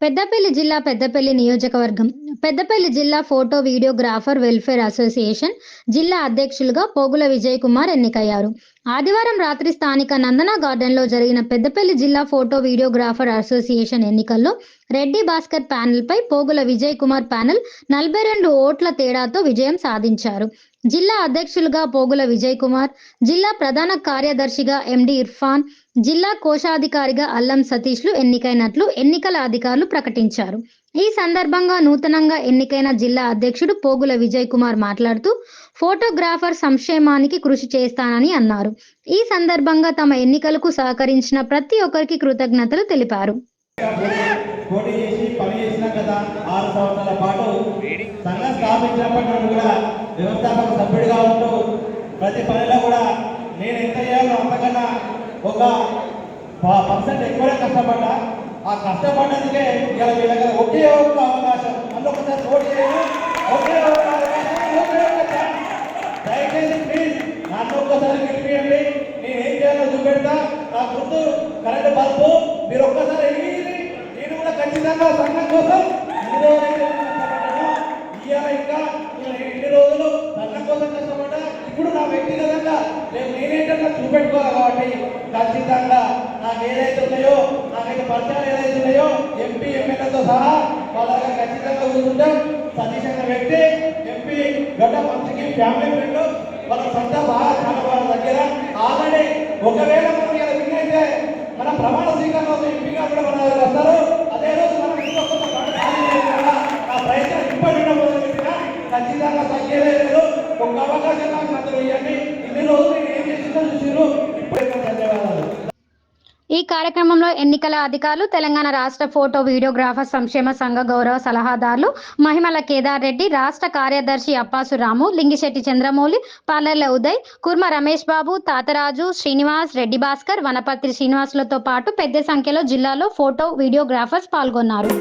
పెద్దపల్లి జిల్లా పెద్దపల్లి నియోజకవర్గం పెద్దపల్లి జిల్లా ఫోటో వీడియోగ్రాఫర్ వెల్ఫేర్ అసోసియేషన్ జిల్లా అధ్యక్షులుగా పోగుల విజయ్ కుమార్ ఎన్నికయ్యారు. ఆదివారం రాత్రి స్థానిక నందన గార్డెన్లో జరిగిన పెద్దపల్లి జిల్లా ఫోటో వీడియోగ్రాఫర్ అసోసియేషన్ ఎన్నికల్లో రెడ్డి భాస్కర్ ప్యానెల్పై పోగుల విజయ్ కుమార్ ప్యానెల్ 42 ఓట్ల తేడాతో విజయం సాధించారు. జిల్లా అధ్యక్షులుగా పోగుల విజయ్ కుమార్, జిల్లా ప్రధాన కార్యదర్శిగా ఎండి ఇర్ఫాన్, జిల్లా కోశాధికారిగా అల్లం సతీష్లు ఎన్నికైనట్లు ఎన్నికల అధికారులు ప్రకటించారు. ఈ సందర్భంగా నూతనంగా ఎన్నికైన జిల్లా అధ్యక్షుడు పోగుల విజయ్ కుమార్ మాట్లాడుతూ ఫోటోగ్రాఫర్ సంక్షేమానికి కృషి చేస్తానని అన్నారు. ఈ సందర్భంగా తమ ఎన్నికలకు సహకరించిన ప్రతి ఒక్కరికి కృతజ్ఞతలు తెలిపారు. పోటీ చేసి పని చేసిన గత 6 సంవత్సరాల పాటు సంఘం స్థాపించినప్పటి నుండి కూడా వ్యవస్థాపక సభ్యుడిగా ఉంటూ ప్రతి పనిలో కూడా నేను ఎంత చేయాలో అంతకన్నా ఒక % ఎక్కువనే కష్టపడ్డా. ఆ కష్టపడ్డందుకే ఇలా మీ దగ్గర ఒకే ఒక్క అవకాశం, అందులో ఒకసారి పోటీ చేయను, ఒకే ఒక్క అవకాశం, దయచేసి ప్లీజ్ నన్ను ఒక్కసారి గెలిపియండి. నేను ఏం చేయాలో చూపెడతా. నా గుర్తు కరెంట్ బల్బు. మీరు ఒక్కసారి నేను కూడా ఖచ్చితంగా సంఘం కోసం ఇంకా ఎన్ని రోజులు సంఘం కోసం కష్టపడ్డా. ఇప్పుడు నా వ్యక్తిగతంగా నేనేంటన్నా చూపెట్టుకోవాలి కాబట్టి ఖచ్చితంగా నాకు ఏదైతే ఉన్నాయో, నాకైతే పరిచయాలు ఏదైతే ఉన్నాయో ఎంపీ ఎమ్మెల్యేతో సహా వాళ్ళ దగ్గర ఖచ్చితంగా కూర్చుంటాం. సతీష్ అనే వ్యక్తి ఎంపీ గడ్డ మంచికి ఫ్యామిలీ ఫ్రెండ్, వాళ్ళ సొంత బాగా చాలా వాళ్ళ దగ్గర ఆల్రెడీ ఒకవేళ మనం ఇలా విన్నైతే మన ప్రమాణ స్వీకారంలో ఎంపీగా కూడా మన దగ్గర వస్తారు. అదే రోజు మనం ఇంకొక ఆ ప్రయత్నం ఇప్పటి మొదలుపెట్టినా ఖచ్చితంగా తగ్గలేదు. ఒక అవకాశం నాకు అందరూ ఇవ్వండి. ఇన్ని రోజులు నేను ఏం చేసిందో చూసిరు. ఇప్పుడు ధన్యవాదాలు. ఈ కార్యక్రమంలో ఎన్నికల అధికారులు, తెలంగాణ రాష్ట్ర ఫోటో వీడియోగ్రాఫర్ సంక్షేమ సంఘ గౌరవ సలహాదారులు మహిమల కేదార్ రెడ్డి, రాష్ట్ర కార్యదర్శి అప్పాసు రాము, లింగిశెట్టి చంద్రమౌళి, పార్లర్ల ఉదయ్, కుర్మ రమేష్ బాబు, తాతరాజు, శ్రీనివాస్, రెడ్డి భాస్కర్, వనపర్తి శ్రీనివాసులతో పాటు పెద్ద సంఖ్యలో జిల్లాలో ఫోటో వీడియోగ్రాఫర్స్ పాల్గొన్నారు.